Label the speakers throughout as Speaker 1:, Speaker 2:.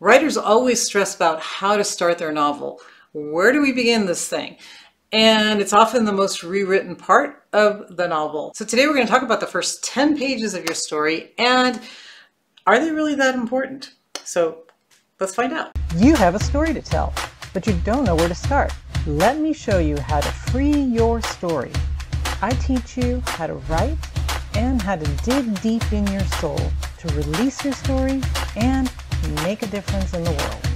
Speaker 1: Writers always stress about how to start their novel. Where do we begin this thing? And it's often the most rewritten part of the novel. So today we're going to talk about the first 10 pages of your story, and are they really that important? So let's find out.
Speaker 2: You have a story to tell, but you don't know where to start. Let me show you how to free your story. I teach you how to write and how to dig deep in your soul to release your story and make a difference in the world.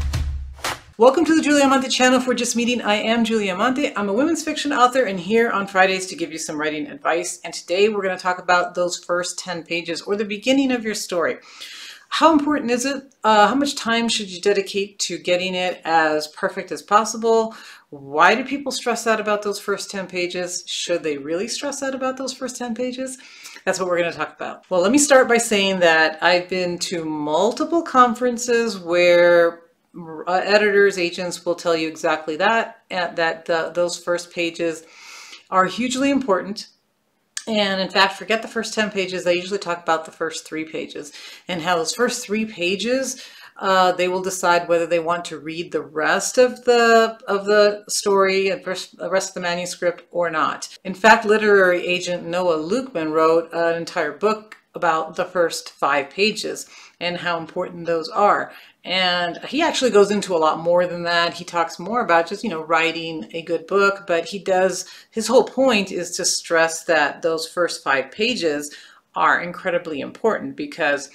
Speaker 1: Welcome to the Julia Amante channel. If we're just meeting, I am Julia Amante. I'm a women's fiction author and here on Fridays to give you some writing advice. And today we're going to talk about those first 10 pages or the beginning of your story. How important is it? How much time should you dedicate to getting it as perfect as possible? Why do people stress out about those first 10 pages? Should they really stress out about those first 10 pages? That's what we're going to talk about. Well, let me start by saying that I've been to multiple conferences where editors, agents will tell you exactly that, those first pages are hugely important. And in fact, forget the first 10 pages. They usually talk about the first 3 pages and how those first 3 pages, they will decide whether they want to read the rest of the story and the rest of the manuscript or not. In fact, literary agent Noah Lukeman wrote an entire book about the first 5 pages and how important those are. And he actually goes into a lot more than that. He talks more about just, writing a good book, but his whole point is to stress that those first 5 pages are incredibly important because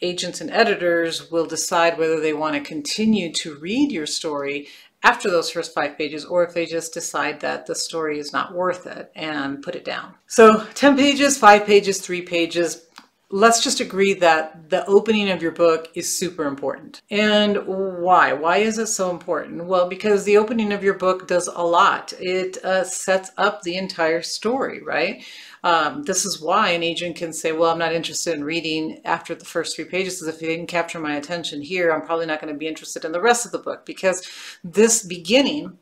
Speaker 1: agents and editors will decide whether they want to continue to read your story after those first 5 pages, or if they just decide that the story is not worth it and put it down. So 10 pages, 5 pages, 3 pages. Let's just agree that the opening of your book is super important. And why? Why is it so important? Well, because the opening of your book does a lot. It sets up the entire story, right? This is why an agent can say, well, I'm not interested in reading after the first 3 pages, because if you didn't capture my attention here, I'm probably not going to be interested in the rest of the book, because this beginning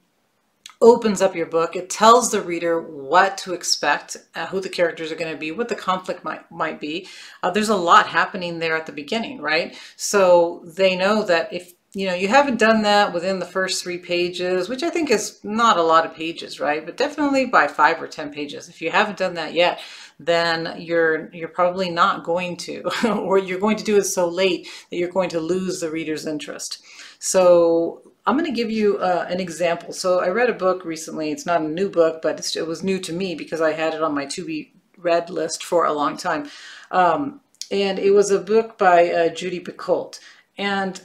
Speaker 1: opens up your book. It tells the reader what to expect, who the characters are going to be, what the conflict might be. There's a lot happening there at the beginning, right? So they know that if you haven't done that within the first 3 pages, which I think is not a lot of pages, right? But definitely by 5 or 10 pages. If you haven't done that yet, then you're probably not going to, or you're going to do it so late that you're going to lose the reader's interest. So I'm going to give you an example. So I read a book recently. It's not a new book, but it was new to me because I had it on my to-be read list for a long time. And it was a book by Judy Picoult. And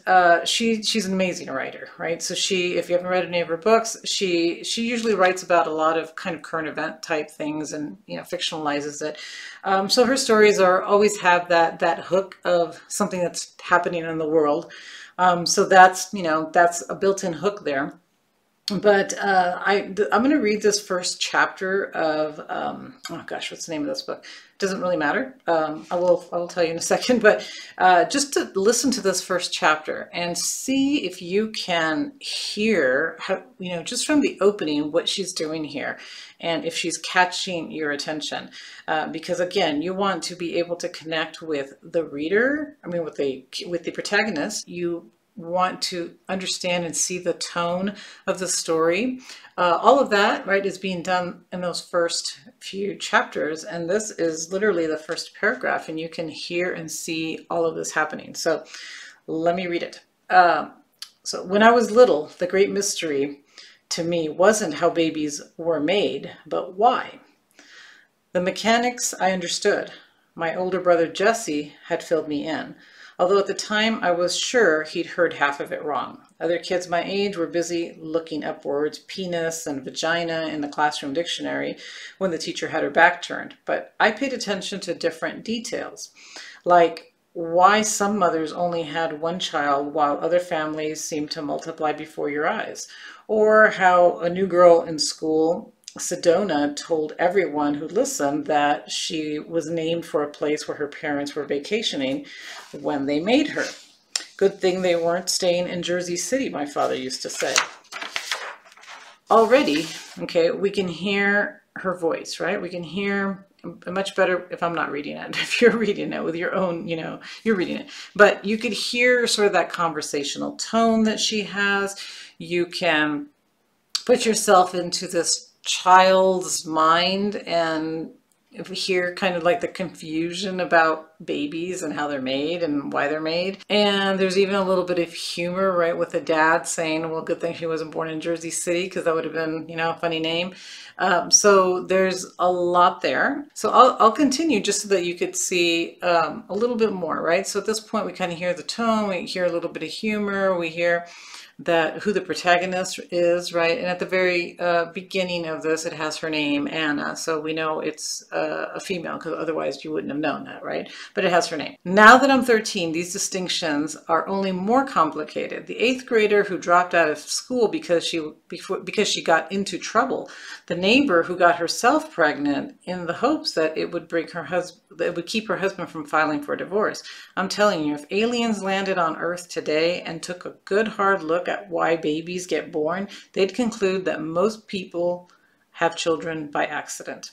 Speaker 1: she's an amazing writer, right? So if you haven't read any of her books, she usually writes about a lot of kind of current event type things and fictionalizes it. So her stories always have that hook of something that's happening in the world. So that's a built-in hook there. But I'm going to read this first chapter of, oh gosh, what's the name of this book? Doesn't really matter. I will tell you in a second, but just to listen to this first chapter and see if you can hear how, just from the opening, what she's doing here and if she's catching your attention. Because again, you want to be able to connect with the reader, with the protagonist. You want to understand and see the tone of the story. All of that, right, is being done in those first few chapters. And this is literally the first paragraph, and you can hear and see all of this happening. So let me read it. So when I was little, the great mystery to me wasn't how babies were made, but why. The mechanics I understood. My older brother Jesse had filled me in, although at the time I was sure he'd heard half of it wrong. Other kids my age were busy looking up words, penis and vagina, in the classroom dictionary when the teacher had her back turned. But I paid attention to different details, like why some mothers only had 1 child while other families seemed to multiply before your eyes, or how a new girl in school, Sedona, told everyone who listened that she was named for a place where her parents were vacationing when they made her. Good thing they weren't staying in Jersey City, my father used to say. Already, okay, we can hear her voice, right? We can hear much better if I'm not reading it. If you're reading it with your own, you're reading it. But you could hear sort of that conversational tone that she has. You can put yourself into this child's mind and hear kind of like the confusion about babies and how they're made and why they're made. And there's even a little bit of humor, right, with the dad saying, well, good thing she wasn't born in Jersey City, because that would have been, a funny name. So there's a lot there. So I'll continue just so that you could see a little bit more, right? So at this point, we kind of hear the tone, we hear a little bit of humor, we hear that who the protagonist is, right? And at the very beginning of this, it has her name, Anna. So we know it's a female, because otherwise you wouldn't have known that, right? But it has her name. Now that I'm 13, these distinctions are only more complicated. The 8th grader who dropped out of school because she got into trouble. The neighbor who got herself pregnant in the hopes that it would bring her husband, that it would keep her husband from filing for divorce. I'm telling you, if aliens landed on Earth today and took a good hard look at why babies get born, they'd conclude that most people have children by accident.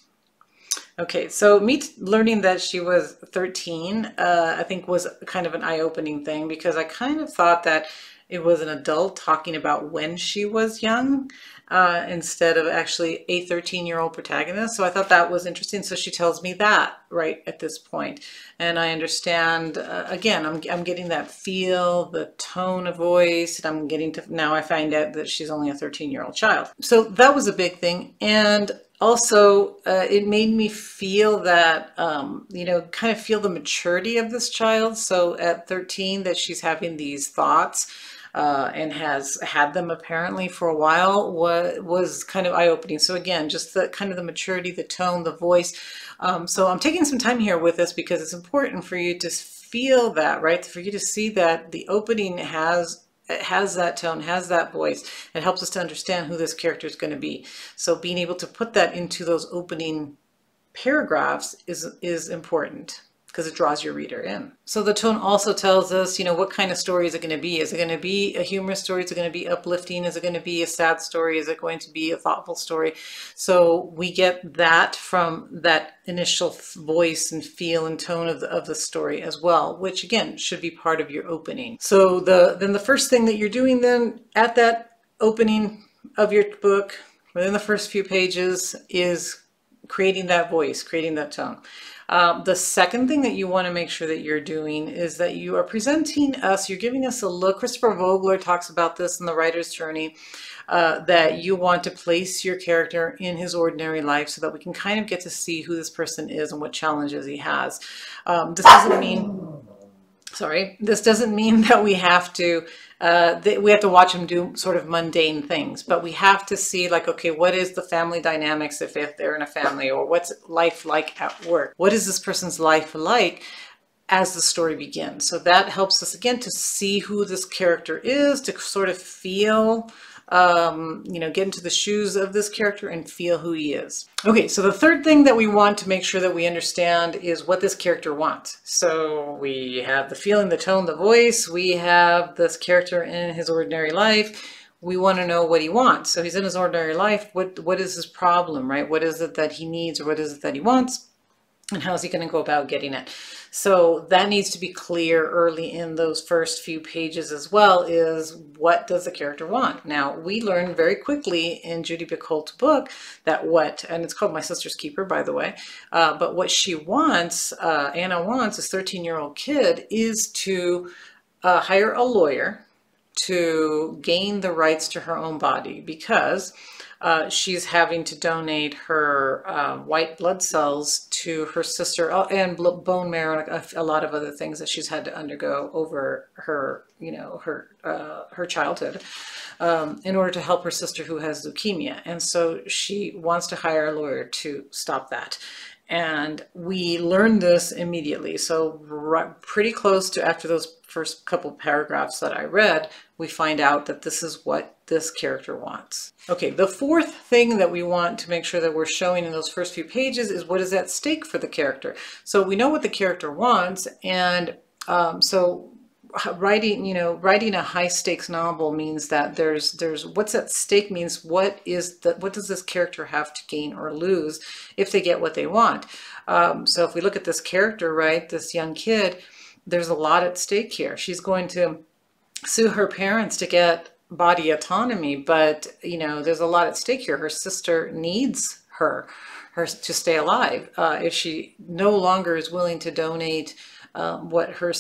Speaker 1: Okay, so me learning that she was 13, I think was kind of an eye-opening thing, because I kind of thought that it was an adult talking about when she was young, instead of actually a 13-year-old protagonist. So I thought that was interesting. So she tells me that right at this point. And I understand, again, I'm getting that feel, the tone of voice, and I'm getting to, now I find out that she's only a 13-year-old child. So that was a big thing. And also, it made me feel that, kind of feel the maturity of this child. So at 13, that she's having these thoughts, and has had them apparently for a while, was kind of eye-opening. So again, just the kind of the maturity, the tone, the voice. So I'm taking some time here with this because it's important for you to feel that, right? For you to see that the opening has that tone, has that voice. It helps us to understand who this character is going to be. So being able to put that into those opening paragraphs is important, because it draws your reader in. So the tone also tells us, what kind of story is it going to be? Is it going to be a humorous story? Is it going to be uplifting? Is it going to be a sad story? Is it going to be a thoughtful story? So we get that from that initial voice and feel and tone of the story as well, which again should be part of your opening. So then the first thing that you're doing then at that opening of your book, within the first few pages, is creating that voice, creating that tone. The second thing that you want to make sure that you're doing is that you are presenting us, you're giving us a look. Christopher Vogler talks about this in The Writer's Journey, that you want to place your character in his ordinary life so that we can kind of get to see who this person is and what challenges he has. This doesn't mean that we have to watch him do sort of mundane things, but we have to see, like, okay, what is the family dynamics if they're in a family, or what's life like at work? What is this person's life like as the story begins? So that helps us, again, to see who this character is, to sort of feel, get into the shoes of this character and feel who he is. Okay, so the third thing that we want to make sure that we understand is what this character wants. So we have the feeling, the tone, the voice. We have this character in his ordinary life. We want to know what he wants. So he's in his ordinary life. What is his problem, right? What is it that he needs, or what is it that he wants? And how is he going to go about getting it? So that needs to be clear early in those first few pages as well, is what does the character want? Now, we learn very quickly in Judy Picoult's book that and it's called My Sister's Keeper, by the way, but what she wants, Anna wants, this 13-year-old kid, is to hire a lawyer to gain the rights to her own body, because she's having to donate her white blood cells to her sister, and bone marrow, and a lot of other things that she's had to undergo over her, her childhood, in order to help her sister who has leukemia. And so she wants to hire a lawyer to stop that. And we learned this immediately. So pretty close to after those first couple paragraphs that I read, we find out that this is what this character wants. Okay, the fourth thing that we want to make sure that we're showing in those first few pages is what is at stake for the character. So we know what the character wants, and so writing, writing a high stakes novel means that there's what's at stake means what does this character have to gain or lose if they get what they want. So if we look at this character, right, this young kid, there's a lot at stake here. She's going to sue her parents to get body autonomy, but there's a lot at stake here. Her sister needs her to stay alive. If she no longer is willing to donate what her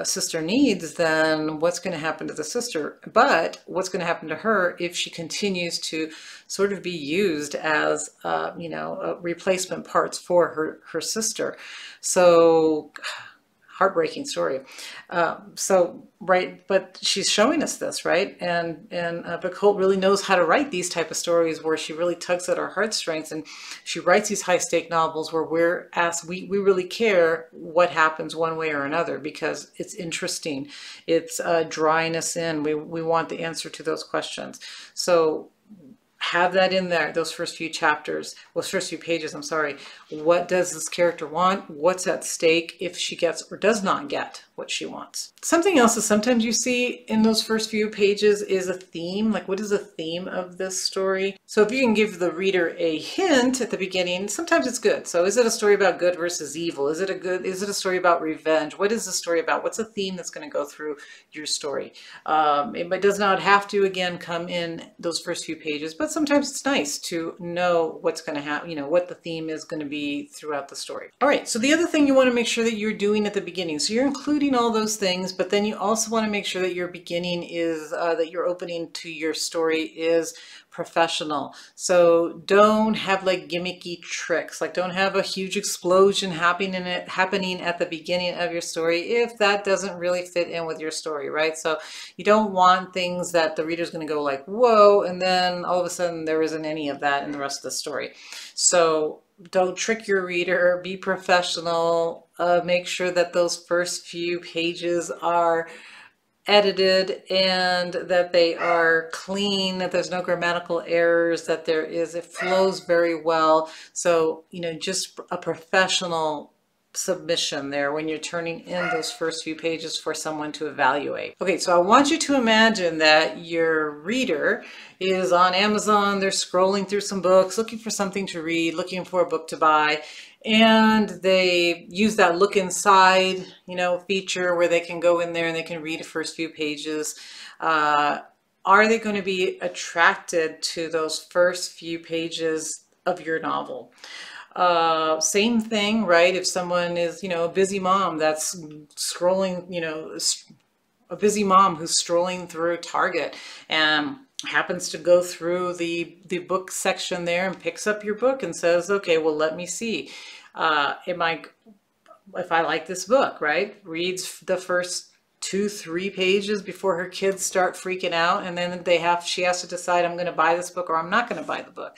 Speaker 1: sister needs, then what's going to happen to the sister? But what's going to happen to her if she continues to sort of be used as replacement parts for her sister? So heartbreaking story. Right, but she's showing us this, right? And Becole really knows how to write these type of stories where she really tugs at our heartstrings, and she writes these high stake novels where we're asked, we really care what happens one way or another, because it's interesting. It's drawing us in. We want the answer to those questions. So have that in there, those first few chapters, those first few pages, I'm sorry. What does this character want? What's at stake if she gets or does not get what she wants? Something else that sometimes you see in those first few pages is a theme. Like, what is the theme of this story? So if you can give the reader a hint at the beginning, sometimes it's good. So is it a story about good versus evil? Is it a story about revenge? What is the story about? What's a theme that's going to go through your story? It does not have to, again, come in those first few pages, but sometimes it's nice to know what's going to happen, what the theme is going to be throughout the story. All right, so the other thing you want to make sure that you're doing at the beginning, so you're including all those things, but then you also want to make sure that your beginning is, that your opening to your story is professional. So don't have like gimmicky tricks, like don't have a huge explosion happening at the beginning of your story if that doesn't really fit in with your story, right? So you don't want things that the reader's going to go like, whoa, and then all of a sudden there isn't any of that in the rest of the story. So don't trick your reader, be professional, make sure that those first few pages are edited and that they are clean, that there's no grammatical errors, that it flows very well. So, just a professional submission there when you're turning in those first few pages for someone to evaluate. Okay, so I want you to imagine that your reader is on Amazon, they're scrolling through some books, looking for something to read, looking for a book to buy, and they use that look inside, feature where they can go in there and they can read the first few pages. Are they going to be attracted to those first few pages of your novel? Same thing, right? If someone is, a busy mom that's scrolling, a busy mom who's strolling through Target and happens to go through the book section there and picks up your book and says, okay, well, let me see. If I like this book, right? Reads the first 2-3 pages before her kids start freaking out, and then she has to decide, I'm going to buy this book or I'm not going to buy the book.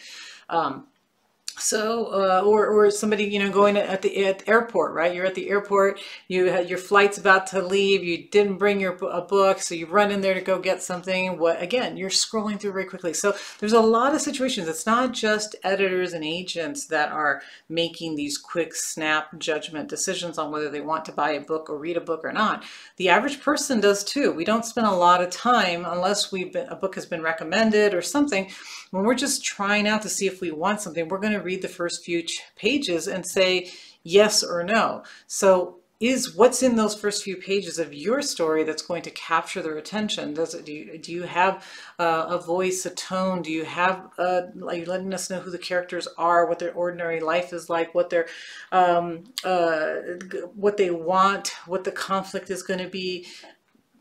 Speaker 1: Or somebody, going at the airport, right? You're at the airport, your flight's about to leave, you didn't bring a book, so you run in there to go get something. Again, you're scrolling through very quickly. So there's a lot of situations. It's not just editors and agents that are making these quick snap judgment decisions on whether they want to buy a book or read a book or not. The average person does too. We don't spend a lot of time, unless a book has been recommended or something. When we're just trying out to see if we want something, we're going to read the first few pages and say yes or no. So is what's in those first few pages of your story that's going to capture their attention? Do you have a voice, a tone? Do you have like letting us know who the characters are, what their ordinary life is like, what they want, what the conflict is going to be,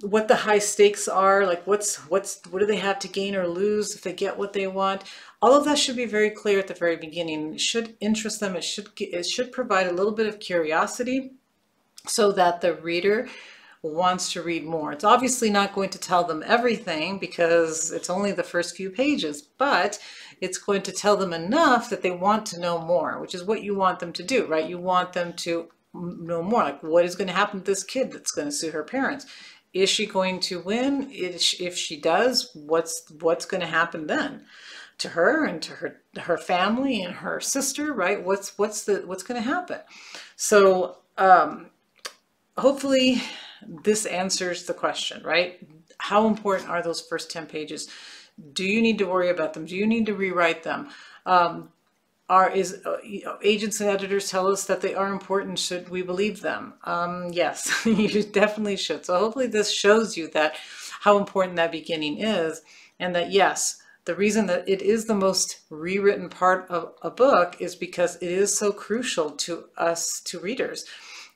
Speaker 1: what the high stakes are, like what do they have to gain or lose if they get what they want? All of that should be very clear at the very beginning. It should interest them. It should provide a little bit of curiosity so that the reader wants to read more. It's obviously not going to tell them everything because it's only the first few pages, but it's going to tell them enough that they want to know more, which is what you want them to do, right? You want them to know more, like what is going to happen to this kid that's going to sue her parents? Is she going to win? If she does, what's going to happen then to her and to her family and her sister, right? What's going to happen? So hopefully this answers the question, right? How important are those first 10 pages? Do you need to worry about them? Do you need to rewrite them? Agents and editors tell us that they are important. Should we believe them? Yes, you definitely should. So hopefully this shows you that how important that beginning is, and that yes, the reason that it is the most rewritten part of a book is because it is so crucial to us, to readers,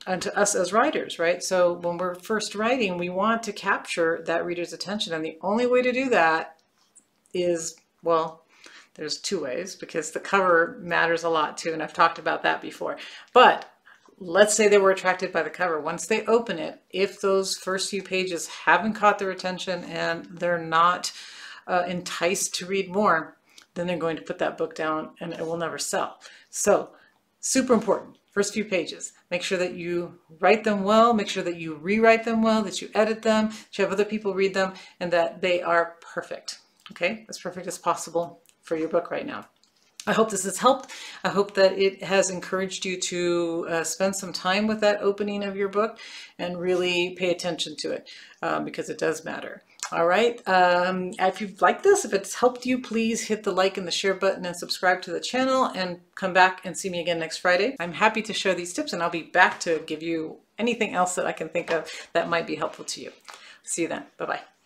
Speaker 1: and to us as writers, right? So when we're first writing, we want to capture that reader's attention, and the only way to do that is, well, there's two ways, because the cover matters a lot too, and I've talked about that before. But let's say they were attracted by the cover. Once they open it, if those first few pages haven't caught their attention and they're not enticed to read more, then they're going to put that book down and it will never sell. So super important, first few pages. Make sure that you write them well, make sure that you rewrite them well, that you edit them, that you have other people read them, and that they are perfect. Okay, as perfect as possible for your book right now. I hope this has helped. I hope that it has encouraged you to spend some time with that opening of your book and really pay attention to it because it does matter. All right. If you've liked this, if it's helped you, please hit the like and the share button and subscribe to the channel, and come back and see me again next Friday. I'm happy to share these tips, and I'll be back to give you anything else that I can think of that might be helpful to you. See you then. Bye-bye.